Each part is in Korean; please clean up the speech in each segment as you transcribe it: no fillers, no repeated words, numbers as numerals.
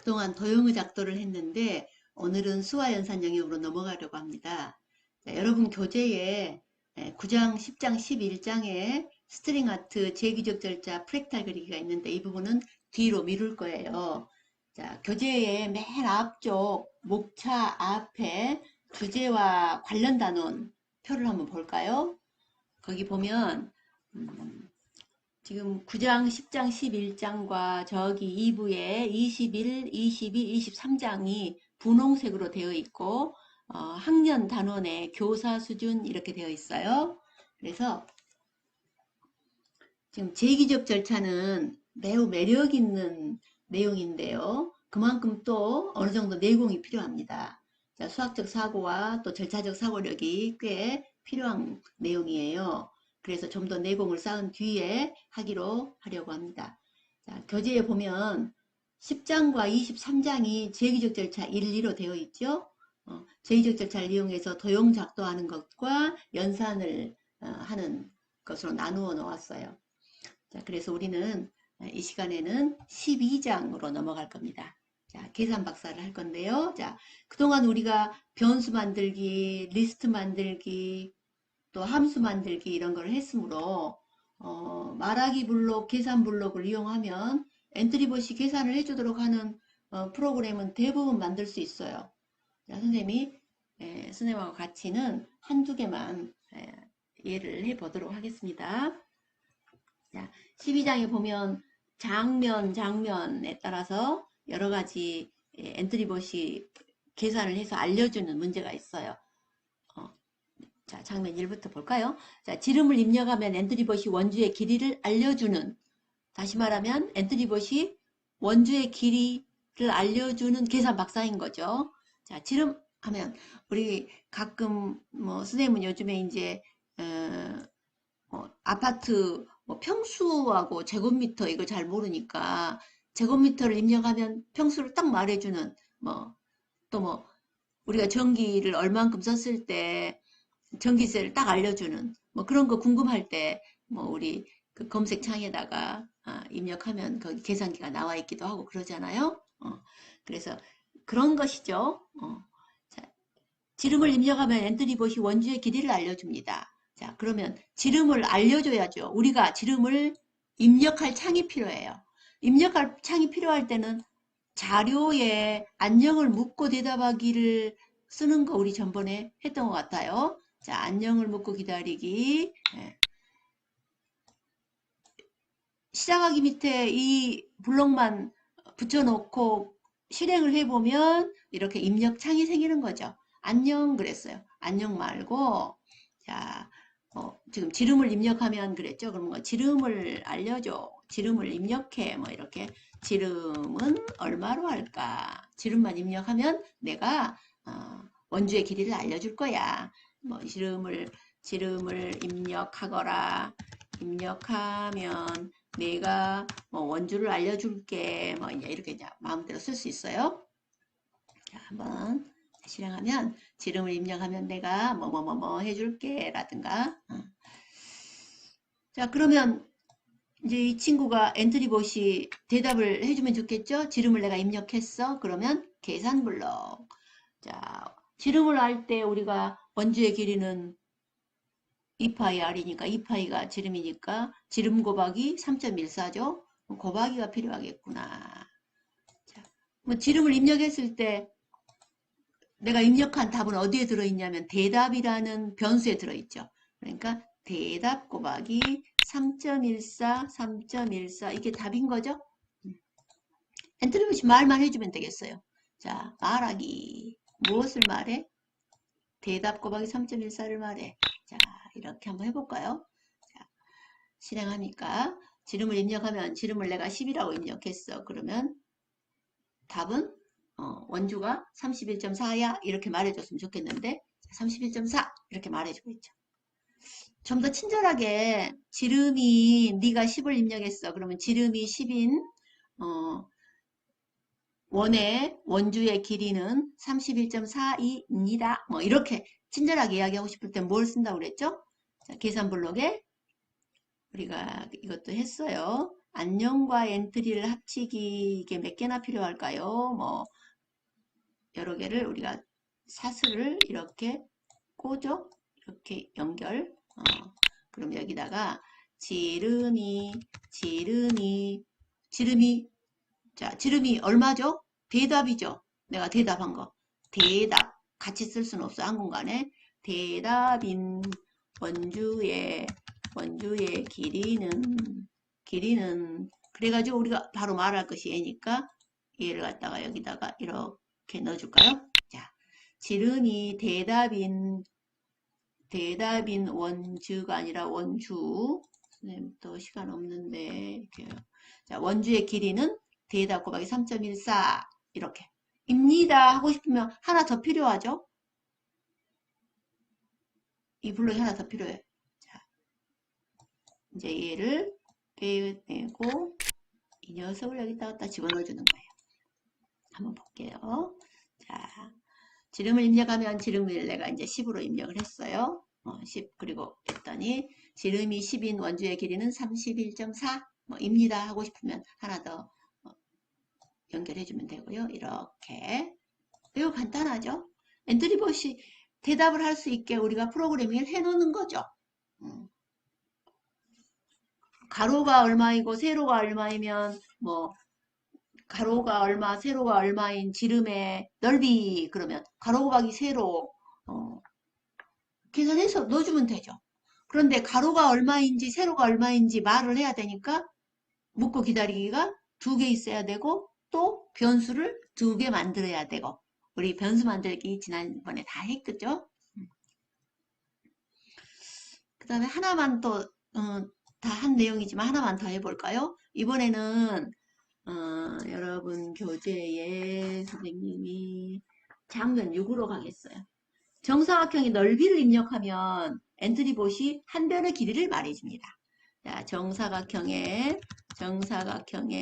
그동안 도형의 작도를 했는데 오늘은 수화연산 영역으로 넘어가려고 합니다. 자, 여러분 교재에 9장, 10장, 11장에 스트링 아트, 제기적 절자, 프랙탈 그리기가 있는데 이 부분은 뒤로 미룰 거예요. 자, 교재의 맨 앞쪽 목차 앞에 주제와 관련 단원 표를 한번 볼까요? 거기 보면 지금 9장, 10장, 11장과 저기 2부에 21, 22, 23장이 분홍색으로 되어 있고 학년 단원의 교사 수준 이렇게 되어 있어요. 그래서 지금 제기적 절차는 매우 매력 있는 내용인데요. 그만큼 또 어느 정도 내공이 필요합니다. 자, 수학적 사고와 또 절차적 사고력이 꽤 필요한 내용이에요. 그래서 좀 더 내공을 쌓은 뒤에 하기로 하려고 합니다. 자, 교재에 보면 10장과 23장이 제기적 절차 1, 2로 되어 있죠. 제기적 절차를 이용해서 도형 작도하는 것과 연산을 하는 것으로 나누어 놓았어요. 자, 그래서 우리는 이 시간에는 12장으로 넘어갈 겁니다. 자, 계산 박사를 할 건데요. 자, 그동안 우리가 변수 만들기, 리스트 만들기, 또 함수 만들기 이런 걸 했으므로 말하기 블록, 계산 블록을 이용하면 엔트리버시 계산을 해주도록 하는 프로그램은 대부분 만들 수 있어요. 자, 선생님하고 같이는 한두 개만 예를 해보도록 하겠습니다. 자, 12장에 보면 장면에 따라서 여러 가지 엔트리버시 계산을 해서 알려주는 문제가 있어요. 자, 장면 1부터 볼까요? 자, 지름을 입력하면 엔트리버시 원주의 길이를 알려주는, 다시 말하면 엔트리버시 원주의 길이를 알려주는 계산 박사인 거죠. 자, 지름 하면 우리 가끔 선생님은 요즘에 이제 아파트 평수하고 제곱미터 이거 잘 모르니까 제곱미터를 입력하면 평수를 딱 말해주는 또 우리가 전기를 얼만큼 썼을 때 전기세를 딱 알려주는 그런 거 궁금할 때 우리 그 검색창에다가 입력하면 거기 계산기가 나와 있기도 하고 그러잖아요. 그래서 그런 것이죠. 자, 지름을 입력하면 엔트리버시 원주의 길이를 알려줍니다. 자, 그러면 지름을 알려줘야죠. 우리가 지름을 입력할 창이 필요해요. 입력할 창이 필요할 때는 자료에 안녕을 묻고 대답하기를 쓰는 거 우리 전번에 했던 것 같아요. 자, 안녕을 묻고 기다리기. 시작하기 밑에 이 블록만 붙여놓고 실행을 해보면 이렇게 입력창이 생기는 거죠. 안녕 그랬어요. 안녕 말고 자, 지금 지름을 입력하면 그랬죠. 그러면 지름을 알려줘. 지름을 입력해. 이렇게 지름은 얼마로 할까? 지름만 입력하면 내가 원주의 길이를 알려줄 거야. 지름을 입력하거라. 입력하면 내가 원주를 알려줄게. 이렇게 마음대로 쓸 수 있어요. 자, 한번 실행하면 지름을 입력하면 내가 해줄게 라든가. 자, 그러면 이제 이 친구가 엔트리봇이 대답을 해주면 좋겠죠. 지름을 내가 입력했어. 그러면 계산 블록. 자, 지름을 알 때 우리가 원주의 길이는 2파이 r이니까 2파이가 지름이니까 지름 곱하기 3.14죠. 곱하기가 필요하겠구나. 자, 지름을 입력했을 때 내가 입력한 답은 어디에 들어있냐면 대답이라는 변수에 들어있죠. 그러니까 대답 곱하기 3.14, 3.14 이게 답인 거죠. 엔트리봇이 말만 해주면 되겠어요. 자, 말하기. 무엇을 말해? 대답 곱하기 3.14를 말해. 자, 이렇게 한번 해볼까요? 자, 실행하니까 지름을 입력하면 지름을 내가 10이라고 입력했어. 그러면 답은 원주가 31.4야 이렇게 말해줬으면 좋겠는데 31.4 이렇게 말해주고 있죠. 좀 더 친절하게 지름이 네가 10을 입력했어. 그러면 지름이 10인 원의 원주의 길이는 31.42입니다. 이렇게 친절하게 이야기하고 싶을 땐 뭘 쓴다고 그랬죠? 자, 계산 블록에 우리가 이것도 했어요. 안녕과 엔트리를 합치기 이게 몇 개나 필요할까요? 뭐 여러 개를 우리가 사슬을 이렇게 꽂죠? 이렇게 연결. 그럼 여기다가 지름이 자, 지름이 얼마죠? 대답이죠. 내가 대답한 거. 대답. 같이 쓸 수는 없어. 한 공간에. 대답인 원주의 길이는 그래가지고 우리가 바로 말할 것이 얘니까 얘를 갖다가 여기다가 이렇게 넣어줄까요? 자, 지름이 대답인 원주가 아니라 원주. 선생님 또 시간 없는데 이렇게. 자, 원주의 길이는 대답 곱하기 3.14 이렇게. 입니다 하고 싶으면 하나 더 필요하죠? 이 블록이 하나 더 필요해. 자, 이제 얘를 빼내고 이 녀석을 여기다 갖다 집어넣어 주는 거예요. 한번 볼게요. 자, 지름을 입력하면 지름을 내가 이제 10으로 입력을 했어요. 10 그리고 했더니 지름이 10인 원주의 길이는 31.4 뭐 입니다 하고 싶으면 하나 더 연결해주면 되고요. 이렇게 매우 간단하죠. 엔트리봇이 대답을 할 수 있게 우리가 프로그래밍을 해놓는 거죠. 가로가 얼마이고 세로가 얼마이면 뭐 가로가 얼마 세로가 얼마인 지름의 넓이 그러면 가로 곱하기 세로 계산해서 넣어주면 되죠. 그런데 가로가 얼마인지 세로가 얼마인지 말을 해야 되니까 묻고 기다리기가 2개 있어야 되고 또 변수를 2개 만들어야 되고 우리 변수 만들기 지난번에 다 했겠죠? 그 다음에 하나만 또 다 한 내용이지만 하나만 더 해볼까요? 이번에는 여러분 교재에 선생님이 장면 6으로 가겠어요. 정사각형의 넓이를 입력하면 엔트리봇이 한 변의 길이를 말해줍니다. 자, 정사각형의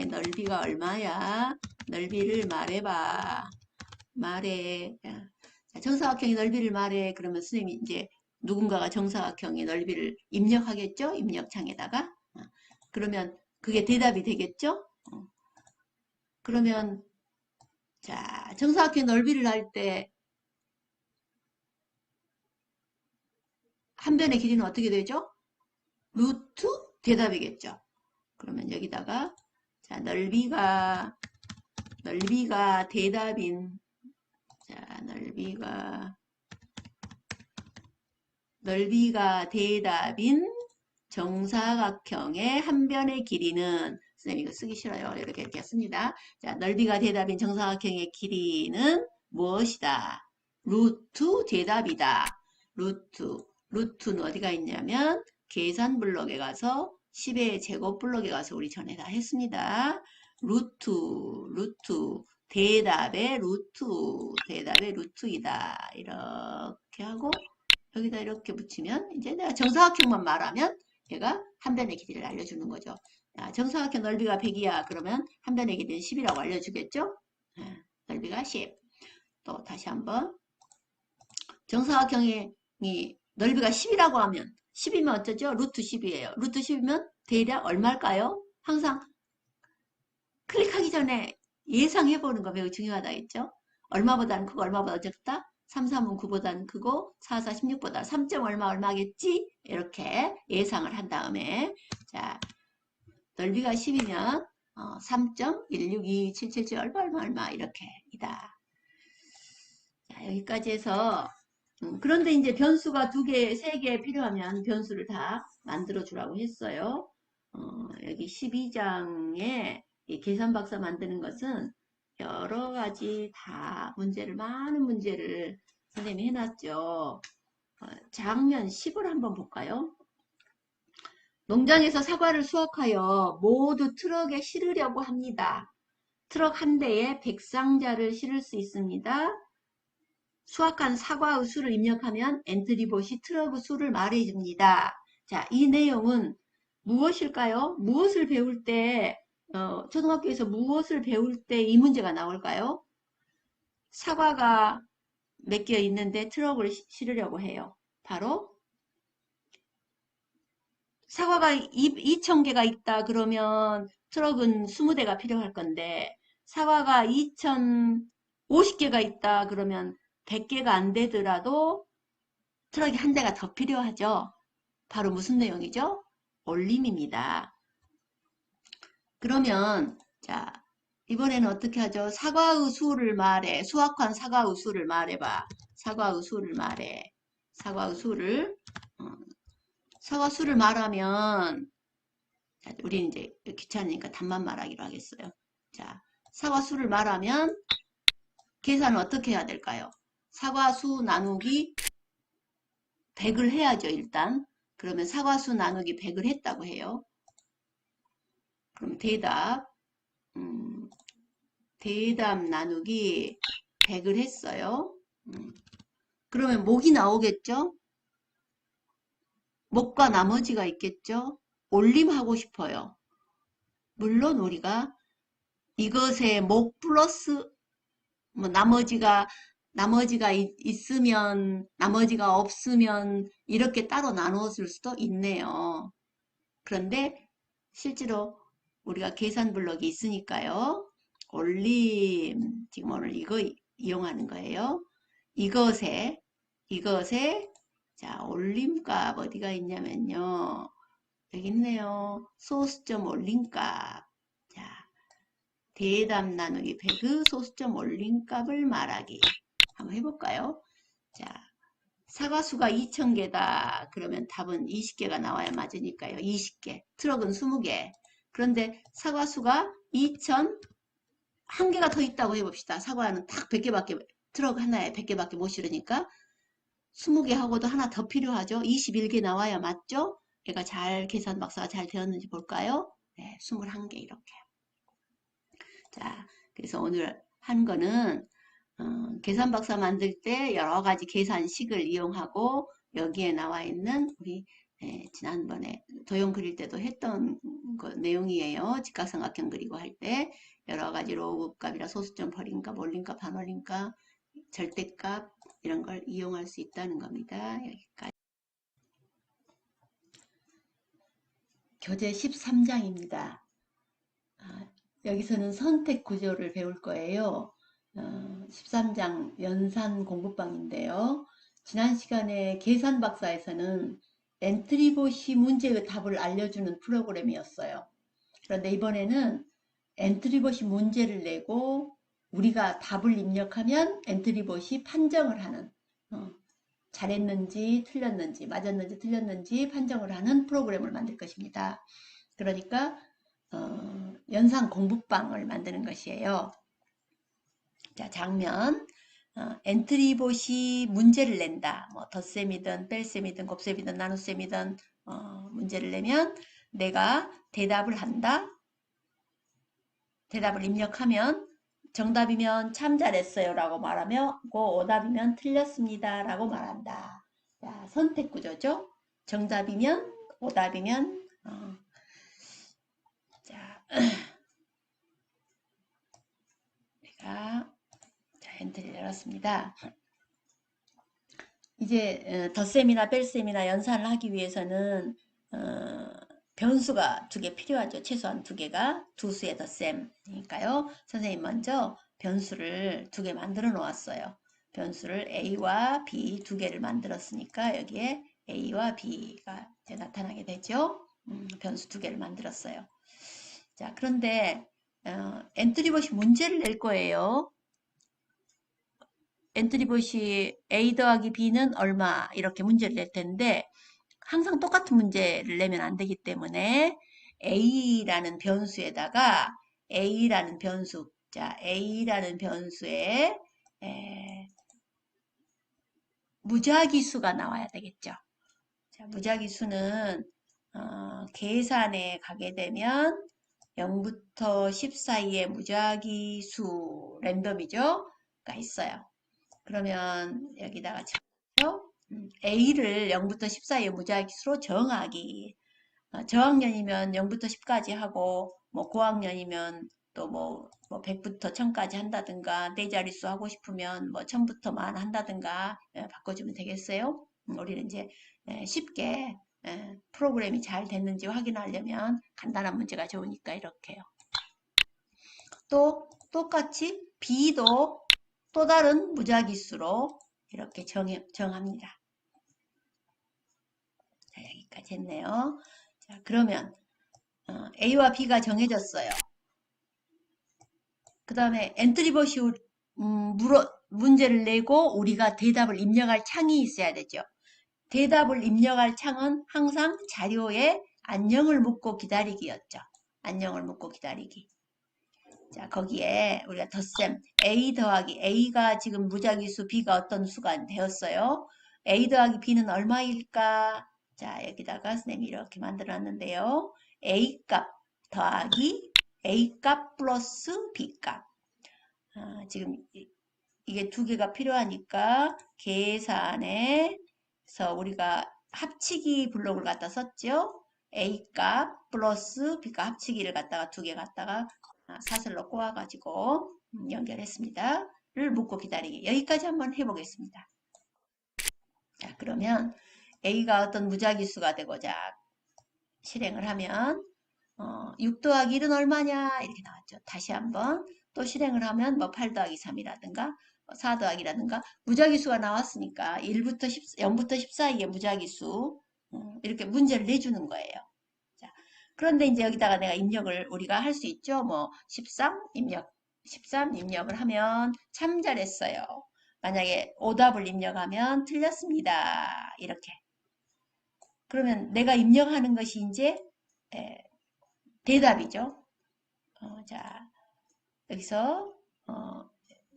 넓이가 얼마야? 넓이를 말해봐. 말해. 자, 정사각형의 넓이를 말해. 그러면 선생님이 이제 누군가가 정사각형의 넓이를 입력하겠죠? 입력창에다가. 그러면 그게 대답이 되겠죠? 그러면 자, 정사각형의 넓이를 할 때 한 변의 길이는 어떻게 되죠? 루트 대답이겠죠. 그러면 여기다가 자, 넓이가 대답인 자, 넓이가 대답인 정사각형의 한 변의 길이는 선생님 이거 쓰기 싫어요. 이렇게 씁니다. 자, 넓이가 대답인 정사각형의 길이는 무엇이다? 루트 대답이다. 루트는 어디가 있냐면 계산 블록에 가서 10의 제곱 블록에 가서 우리 전에 다 했습니다. 루트 대답의 루트이다. 이렇게 하고 여기다 이렇게 붙이면 이제 내가 정사각형만 말하면 얘가 한 변의 길이를 알려주는 거죠. 자, 정사각형 넓이가 100이야. 그러면 한 변의 길이는 10이라고 알려주겠죠? 넓이가 10. 또 다시 한번 정사각형이 넓이가 10이라고 하면 10이면 어쩌죠? 루트 10이에요. 루트 10이면 대략 얼마일까요? 항상 클릭하기 전에 예상해보는 거 매우 중요하다 했죠? 얼마보다는 크고 얼마보다 적다? 3, 3은 9보다는 크고 4, 4, 16보다 3점 얼마겠지? 이렇게 예상을 한 다음에 자 넓이가 10이면 3.16277 얼마 이렇게 이다. 자 여기까지 해서 그런데 이제 변수가 2개, 3개 필요하면 변수를 다 만들어 주라고 했어요. 여기 12장에 이 계산박사 만드는 것은 여러 가지 다 많은 문제를 선생님이 해놨죠. 장면 10을 한번 볼까요? 농장에서 사과를 수확하여 모두 트럭에 실으려고 합니다. 트럭 한 대에 100상자를 실을 수 있습니다. 수확한 사과의 수를 입력하면 엔트리봇이 트럭의 수를 말해줍니다. 자, 이 내용은 무엇일까요? 무엇을 배울 때 초등학교에서 무엇을 배울 때 이 문제가 나올까요? 사과가 몇 개 있는데 트럭을 실으려고 해요. 바로 사과가 2,000개가 있다 그러면 트럭은 20대가 필요할 건데 사과가 2,050개가 있다 그러면 100개가 안 되더라도 트럭이 한 대가 더 필요하죠. 바로 무슨 내용이죠? 올림입니다. 그러면 자 이번에는 어떻게 하죠? 사과의 수를 말해. 수확한 사과의 수를 말해봐. 사과의 수를 말해. 사과의 수를 사과 수를 말하면 우리 이제 귀찮으니까 답만 말하기로 하겠어요. 자, 사과 수를 말하면 계산은 어떻게 해야 될까요? 사과 수 나누기 100을 해야죠, 일단. 그러면 사과 수 나누기 100을 했다고 해요. 그럼 대답 나누기 100을 했어요. 그러면 목이 나오겠죠? 목과 나머지가 있겠죠? 올림하고 싶어요. 물론 우리가 이것의 목 플러스 뭐 나머지가 있으면 나머지가 없으면 이렇게 따로 나누었을 수도 있네요. 그런데 실제로 우리가 계산 블록이 있으니까요. 올림 지금 오늘 이거 이용하는 거예요. 이것에 자 올림값 어디가 있냐면요. 여기 있네요. 소수점 올림값. 자 대답 나누기 100의 소수점 올림값을 말하기. 한번 해볼까요? 자, 사과수가 2,000개다. 그러면 답은 20개가 나와야 맞으니까요. 20개. 트럭은 20개. 그런데 사과수가 2,000, 한 개가 더 있다고 해봅시다. 사과는 딱 100개밖에, 트럭 하나에 100개밖에 못 실으니까 20개 하고도 하나 더 필요하죠. 21개 나와야 맞죠? 얘가 계산 박사가 잘 되었는지 볼까요? 네, 21개 이렇게. 자, 그래서 오늘 한 거는 계산 박사 만들 때 여러 가지 계산식을 이용하고 여기에 나와 있는 우리 지난번에 도형 그릴 때도 했던 내용이에요. 직각삼각형 그리고 할 때 여러 가지 로그 값이나 소수점 버림값, 올림값, 반올림값, 절대값 이런 걸 이용할 수 있다는 겁니다. 여기까지. 교재 13장입니다. 여기서는 선택 구조를 배울 거예요. 13장 연산 공부방인데요. 지난 시간에 계산 박사에서는 엔트리보시 문제의 답을 알려주는 프로그램이었어요. 그런데 이번에는 엔트리보시 문제를 내고 우리가 답을 입력하면 엔트리보시 판정을 하는 잘했는지 틀렸는지 맞았는지 틀렸는지 판정을 하는 프로그램을 만들 것입니다. 그러니까 연산 공부방을 만드는 것이에요. 자, 장면 엔트리봇이 문제를 낸다. 뭐 덧셈이든 뺄셈이든 곱셈이든 나눗셈이든 문제를 내면 내가 대답을 한다. 대답을 입력하면 정답이면 참 잘했어요 라고 말하며 오답이면 틀렸습니다 라고 말한다. 자, 선택 구조죠. 정답이면 오답이면 자, 내가 엔트리를 열었습니다. 이제 덧셈이나 뺄셈이나 연산을 하기 위해서는 변수가 2개 필요하죠. 최소한 2개가 두 수의 덧셈이니까요. 선생님 먼저 변수를 2개 만들어 놓았어요. 변수를 A와 B 2개를 만들었으니까 여기에 A와 B가 이제 나타나게 되죠. 변수 2개를 만들었어요. 자, 그런데 엔트리봇이 문제를 낼 거예요. 엔트리봇이 A 더하기 B는 얼마 이렇게 문제를 낼 텐데 항상 똑같은 문제를 내면 안 되기 때문에 A라는 변수에다가 A라는 변수, 자 A라는 변수에 무작위수가 나와야 되겠죠. 자, 무작위수는 계산에 가게 되면 0부터 10 사이에 무작위수 랜덤이죠. 가 있어요. 그러면 여기다가 A를 0부터 10 사이에 무작위수로 정하기. 저학년이면 0부터 10까지 하고 뭐 고학년이면 또 뭐 100부터 1000까지 한다든가 네 자릿수 하고 싶으면 뭐 1000부터 1000 한다든가 바꿔주면 되겠어요. 우리는 이제 쉽게 프로그램이 잘 됐는지 확인하려면 간단한 문제가 좋으니까 이렇게요. 또 똑같이 B도 또 다른 무작위수로 이렇게 정합니다. 자, 여기까지 했네요. 자, 그러면 A와 B가 정해졌어요. 그 다음에 엔트리버시 문제를 내고 우리가 대답을 입력할 창이 있어야 되죠. 대답을 입력할 창은 항상 자료에 안녕을 묻고 기다리기였죠. 안녕을 묻고 기다리기. 자, 거기에 우리가 덧셈 A 더하기 A가 지금 무작위수 B가 어떤 수가 되었어요. A 더하기 B는 얼마일까? 자, 여기다가 선생님이 이렇게 만들어 놨는데요. A 값 더하기 A 값 플러스 B 값. 지금 이게 두 개가 필요하니까 계산에서 우리가 합치기 블록을 갖다 썼죠. A 값 플러스 B 값 합치기를 갖다가 두 개 갖다가 사슬로 꼬아가지고 연결했습니다. 를 묻고 기다리기. 여기까지 한번 해보겠습니다. 자, 그러면 A가 어떤 무작위수가 되고자 실행을 하면 6 더하기 1은 얼마냐 이렇게 나왔죠. 다시 한번 또 실행을 하면 뭐 8 더하기 3이라든가 4 더하기라든가 무작위수가 나왔으니까 1부터 0부터 10 사이의 무작위수 이렇게 문제를 내주는 거예요. 자, 그런데 이제 여기다가 내가 입력을 우리가 할 수 있죠. 뭐 13 입력을 하면 참 잘했어요. 만약에 오답을 입력하면 틀렸습니다. 이렇게. 그러면 내가 입력하는 것이 이제 대답이죠. 자, 여기서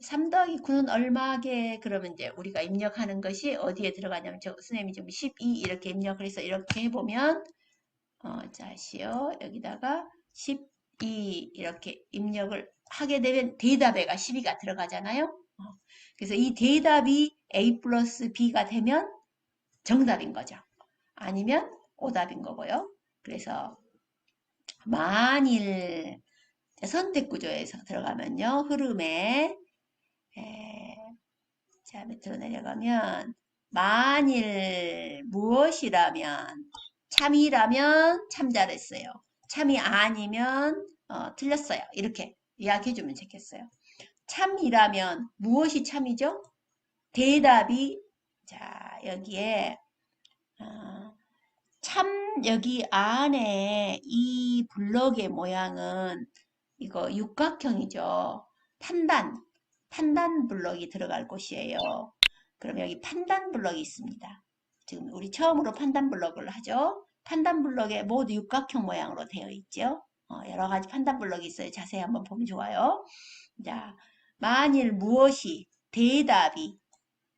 3 더하기 9는 얼마게? 그러면 이제 우리가 입력하는 것이 어디에 들어가냐면 선생님이 지금 12 이렇게 입력을 해서 이렇게 해보면 자, 시요 여기다가 12 이렇게 입력을 하게 되면 대답에가 12가 들어가잖아요. 그래서 이 대답이 A 플러스 B가 되면 정답인 거죠. 아니면 오답인 거고요. 그래서 만일 선택 구조에서 들어가면요. 흐름에 자, 밑으로 내려가면 만일 무엇이라면 참이라면 참 잘했어요. 참이 아니면 틀렸어요. 이렇게 이야기해 주면 좋겠어요. 참이라면 무엇이 참이죠? 대답이 자, 여기에 참 여기 안에 이 블럭의 모양은 이거 육각형이죠. 판단 블럭이 들어갈 곳이에요. 그럼 여기 판단 블럭이 있습니다. 지금 우리 처음으로 판단 블럭을 하죠. 판단 블럭에 모두 육각형 모양으로 되어 있죠. 여러 가지 판단 블럭이 있어요. 자세히 한번 보면 좋아요. 자, 만일 무엇이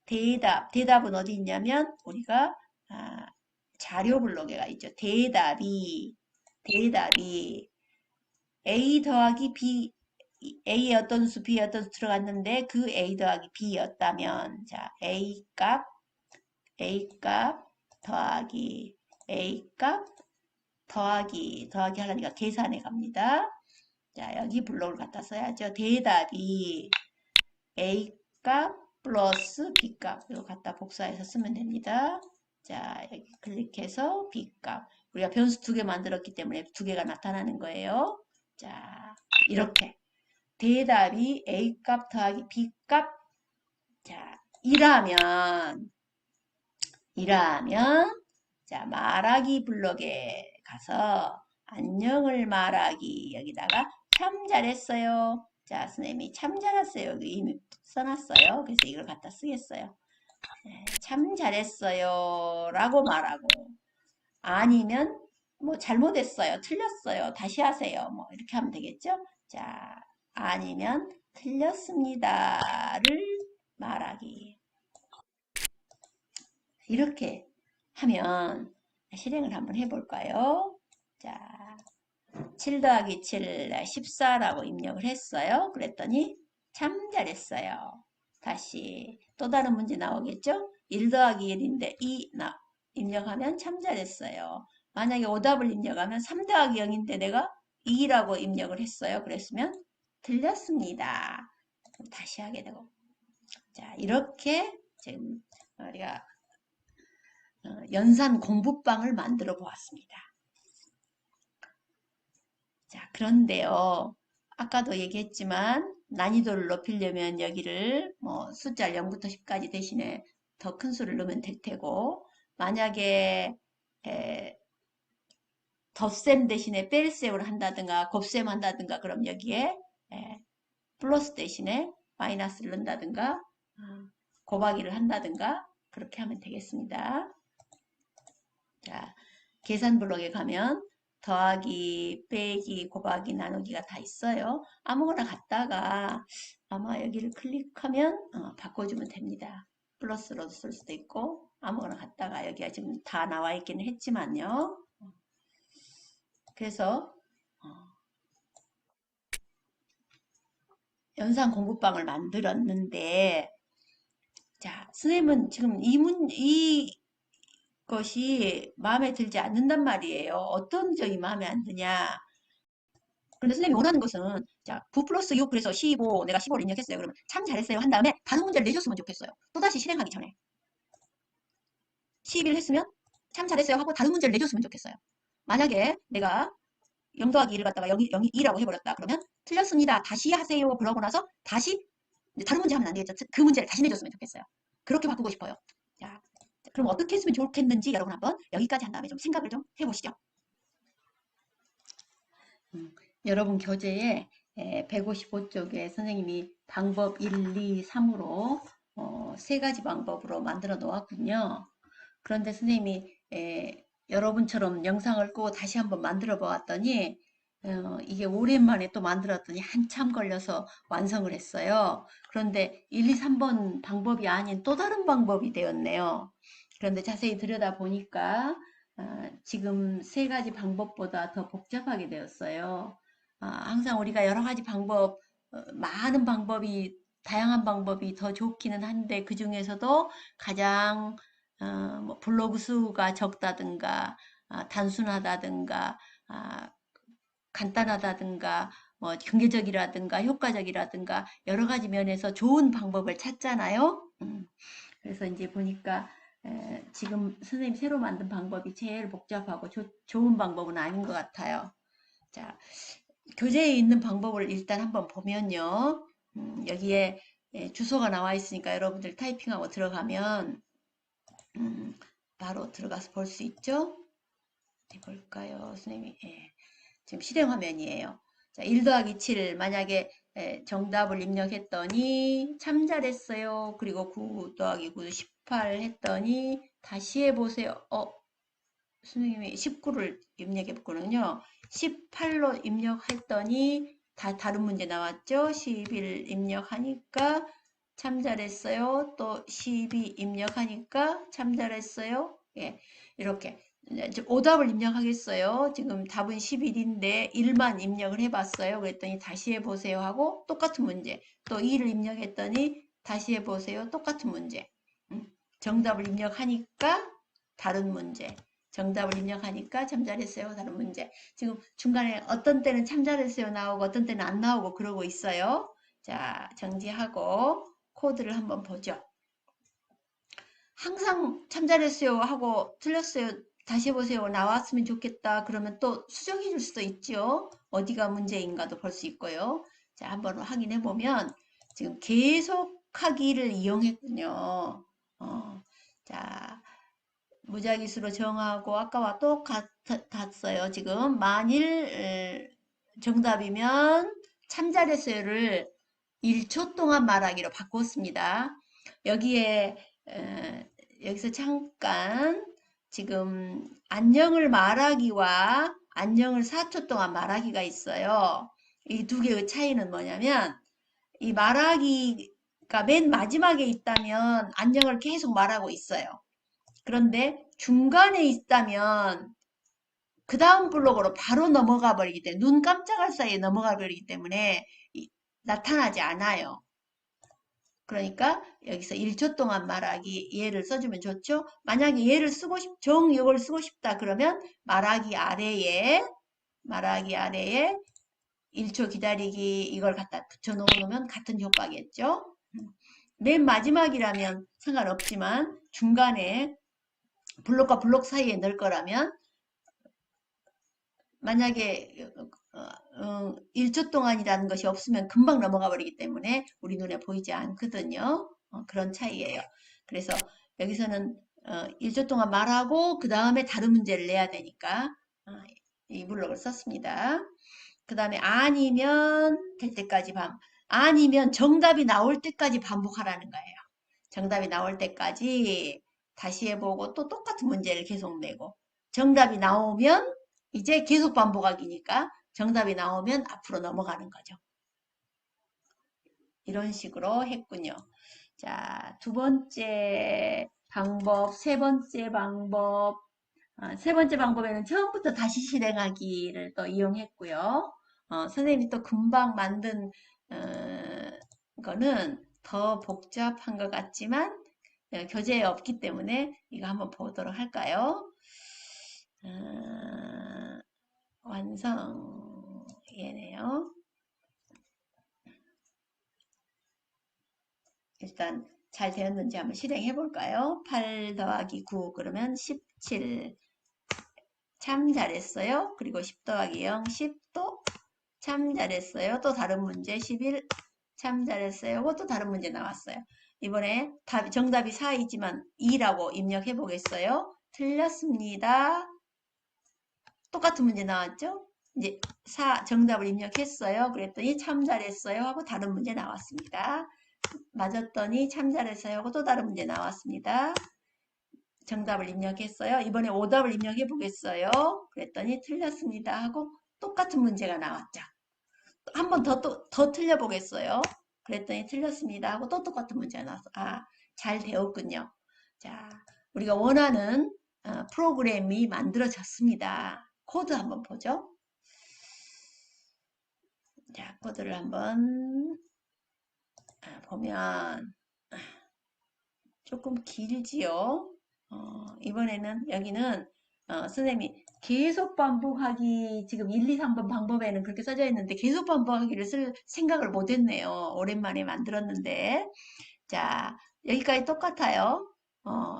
대답은 어디 있냐면 우리가 자료 블록에가 있죠. 대답이 A 더하기 B A의 어떤 수 B의 어떤 수 들어갔는데 그 A 더하기 B였다면 자 A 값 더하기 A 값 더하기 하려니까 계산해 갑니다. 자 여기 블록을 갖다 써야죠. 대답이 A 값 플러스 B 값 이거 갖다 복사해서 쓰면 됩니다. 자 여기 클릭해서 B 값 우리가 변수 두 개 만들었기 때문에 두 개가 나타나는 거예요. 자 이렇게 대답이 A값 더하기 B값 자 이라면 자 말하기 블럭에 가서 안녕을 말하기 여기다가 참 잘했어요. 자 선생님이 참 잘했어요. 여기 이미 써놨어요. 그래서 이걸 갖다 쓰겠어요. 참 잘했어요 라고 말하고 아니면 뭐 잘못했어요. 틀렸어요. 다시 하세요. 뭐 이렇게 하면 되겠죠. 자 아니면 틀렸습니다를 말하기. 이렇게 하면 실행을 한번 해볼까요? 자, 7 더하기 7, 14라고 입력을 했어요. 그랬더니 참 잘했어요. 다시 또 다른 문제 나오겠죠? 1 더하기 1인데 2 입력하면 참 잘했어요. 만약에 오답을 입력하면 3 더하기 0인데 내가 2라고 입력을 했어요. 그랬으면 틀렸습니다. 다시 하게 되고. 자, 이렇게 지금 우리가 연산 공부방을 만들어 보았습니다. 자, 그런데요. 아까도 얘기했지만 난이도를 높이려면 여기를 뭐 숫자를 0부터 10까지 대신에 더 큰 수를 넣으면 될 테고, 만약에 덧셈 대신에 뺄셈을 한다든가 곱셈 한다든가, 그럼 여기에 플러스 대신에 마이너스를 넣는다든가 곱하기를 한다든가 그렇게 하면 되겠습니다. 자, 계산 블록에 가면 더하기, 빼기, 곱하기, 나누기가 다 있어요. 아무거나 갖다가 아마 여기를 클릭하면 바꿔주면 됩니다. 플러스로 쓸 수도 있고 아무거나 갖다가 여기가 지금 다 나와 있기는 했지만요. 그래서 연산 공부방을 만들었는데, 자, 선생님은 지금 이것이 마음에 들지 않는단 말이에요. 어떤 점이 마음에 안 드냐? 그런데 선생님이 원하는 것은, 자, 9 플러스 6, 그래서 15, 내가 15를 입력했어요. 그러면 참 잘했어요 한 다음에 다른 문제를 내줬으면 좋겠어요. 또다시 실행하기 전에. 11 했으면 참 잘했어요 하고 다른 문제를 내줬으면 좋겠어요. 만약에 내가 0 더하기 1을 갖다가 0, 2라고 해버렸다. 그러면 틀렸습니다. 다시 하세요. 그러고 나서 다시 다른 문제 하면 안 되겠죠. 그 문제를 다시 내줬으면 좋겠어요. 그렇게 바꾸고 싶어요. 자, 그럼 어떻게 했으면 좋겠는지 여러분 한번 여기까지 한 다음에 좀 생각을 좀 해보시죠. 여러분 교재에 155쪽에 선생님이 방법 1, 2, 3으로 세 가지 방법으로 만들어 놓았군요. 그런데 선생님이 여러분처럼 영상을 끄고 다시 한번 만들어 보았더니 이게 오랜만에 또 만들었더니 한참 걸려서 완성을 했어요. 그런데 1, 2, 3번 방법이 아닌 또 다른 방법이 되었네요. 그런데 자세히 들여다보니까 지금 세 가지 방법보다 더 복잡하게 되었어요. 항상 우리가 여러 가지 방법, 많은 방법이, 다양한 방법이 더 좋기는 한데 그 중에서도 가장 뭐 블로그 수가 적다든가 단순하다든가 간단하다든가 뭐 경제적이라든가 효과적이라든가 여러 가지 면에서 좋은 방법을 찾잖아요. 그래서 이제 보니까 지금 선생님 새로 만든 방법이 제일 복잡하고 좋은 방법은 아닌 것 같아요. 자, 교재에 있는 방법을 일단 한번 보면요. 여기에 주소가 나와 있으니까 여러분들 타이핑하고 들어가면 바로 들어가서 볼 수 있죠? 어디 볼까요? 선생님이 지금 실행 화면이에요. 자, 1 더하기 7 만약에 정답을 입력했더니 참 잘했어요. 그리고 9 더하기 9 18 했더니 다시 해보세요. 선생님이 19를 입력했거든요. 18로 입력했더니 다른 문제 나왔죠. 11 입력하니까 참 잘했어요. 또 12 입력하니까 참 잘했어요. 예, 이렇게 오답을 입력하겠어요. 지금 답은 11인데 1만 입력을 해봤어요. 그랬더니 다시 해보세요 하고 똑같은 문제. 또 2를 입력했더니 다시 해보세요. 똑같은 문제. 정답을 입력하니까 다른 문제. 정답을 입력하니까 참 잘했어요. 다른 문제. 지금 중간에 어떤 때는 참 잘했어요 나오고 어떤 때는 안 나오고 그러고 있어요. 자, 정지하고 코드를 한번 보죠. 항상 참 잘했어요 하고 틀렸어요 다시 해보세요 나왔으면 좋겠다 그러면 또 수정해 줄 수도 있죠. 어디가 문제인가도 볼 수 있고요. 자, 한번 확인해 보면 지금 계속하기를 이용했군요. 자, 무작위수로 정하고 아까와 똑같았어요. 지금 만일 정답이면 참 잘했어요를 1초 동안 말하기로 바꿨습니다. 여기에 여기서 잠깐 지금 안녕을 말하기와 안녕을 4초 동안 말하기가 있어요. 이 두 개의 차이는 뭐냐면 이 말하기가 맨 마지막에 있다면 안녕을 계속 말하고 있어요. 그런데 중간에 있다면 그 다음 블록으로 바로 넘어가 버리기 때문에 눈 깜짝할 사이에 넘어가 버리기 때문에 나타나지 않아요. 그러니까 여기서 1초 동안 말하기 얘를 써주면 좋죠. 만약에 얘를 정역을 쓰고 싶다 그러면 말하기 아래에 1초 기다리기 이걸 갖다 붙여 놓으면 같은 효과겠죠. 맨 마지막이라면 상관없지만 중간에 블록과 블록 사이에 넣을 거라면 만약에 1초 동안이라는 것이 없으면 금방 넘어가 버리기 때문에 우리 눈에 보이지 않거든요. 그런 차이예요. 그래서 여기서는 1초 동안 말하고 그 다음에 다른 문제를 내야 되니까 이 블록을 썼습니다. 그 다음에 아니면 될 때까지 아니면 정답이 나올 때까지 반복하라는 거예요. 정답이 나올 때까지 다시 해보고 또 똑같은 문제를 계속 내고 정답이 나오면 이제 계속 반복하기니까 정답이 나오면 앞으로 넘어가는 거죠. 이런 식으로 했군요. 자, 두 번째 방법, 세 번째 방법. 세 번째 방법에는 처음부터 다시 실행하기를 또 이용했고요. 선생님이 또 금방 만든 거는 더 복잡한 것 같지만 교재에 없기 때문에 이거 한번 보도록 할까요? 완성 얘네요. 일단 잘 되었는지 한번 실행해 볼까요? 8 더하기 9 그러면 17. 참 잘했어요. 그리고 10 더하기 0 10도 참 잘했어요. 또 다른 문제 11 참 잘했어요. 또 다른 문제 나왔어요. 이번에 정답이 4이지만 2라고 입력해 보겠어요. 틀렸습니다. 똑같은 문제 나왔죠? 이제 정답을 입력했어요. 그랬더니 참 잘했어요 하고 다른 문제 나왔습니다. 맞았더니 참 잘했어요 하고 또 다른 문제 나왔습니다. 정답을 입력했어요. 이번에 오답을 입력해 보겠어요. 그랬더니 틀렸습니다 하고 똑같은 문제가 나왔죠. 한 번 더 틀려보겠어요. 그랬더니 틀렸습니다 하고 또 똑같은 문제가 나왔어. 잘 되었군요. 자, 우리가 원하는 프로그램이 만들어졌습니다. 코드 한번 보죠. 자, 코드를 한번 보면 조금 길지요. 이번에는 여기는 선생님이 계속 반복하기 지금 1, 2, 3번 방법에는 그렇게 써져 있는데 계속 반복하기를 쓸 생각을 못했네요. 오랜만에 만들었는데 자 여기까지 똑같아요.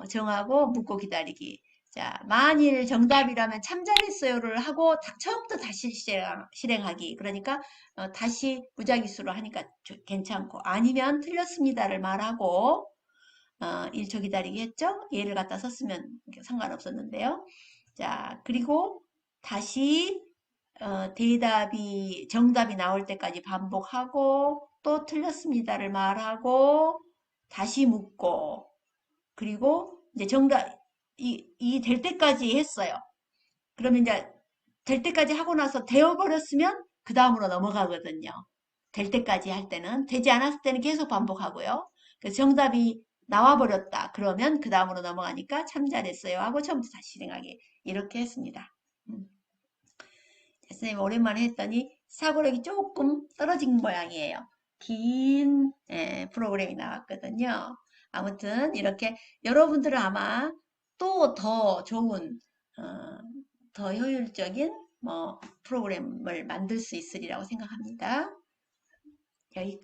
정하고 묻고 기다리기. 자 만일 정답이라면 참 잘했어요를 하고 처음부터 다시 실행하기. 그러니까 다시 무작위수로 하니까 괜찮고 아니면 틀렸습니다를 말하고 1초 기다리기 했죠? 얘를 갖다 썼으면 상관없었는데요. 자, 그리고 다시 정답이 나올 때까지 반복하고 또 틀렸습니다를 말하고 다시 묻고 그리고 이제 이 될 때까지 했어요. 그러면 이제 될 때까지 하고 나서 되어버렸으면 그 다음으로 넘어가거든요. 될 때까지 할 때는 되지 않았을 때는 계속 반복하고요. 그래서 정답이 나와버렸다. 그러면 그 다음으로 넘어가니까 참 잘했어요 하고 처음부터 다시 실행하기 이렇게 했습니다. 선생님 오랜만에 했더니 사고력이 조금 떨어진 모양이에요. 긴 프로그램이 나왔거든요. 아무튼 이렇게 여러분들은 아마 또 더 좋은 더 효율적인 프로그램을 만들 수 있으리라고 생각합니다. 여기까지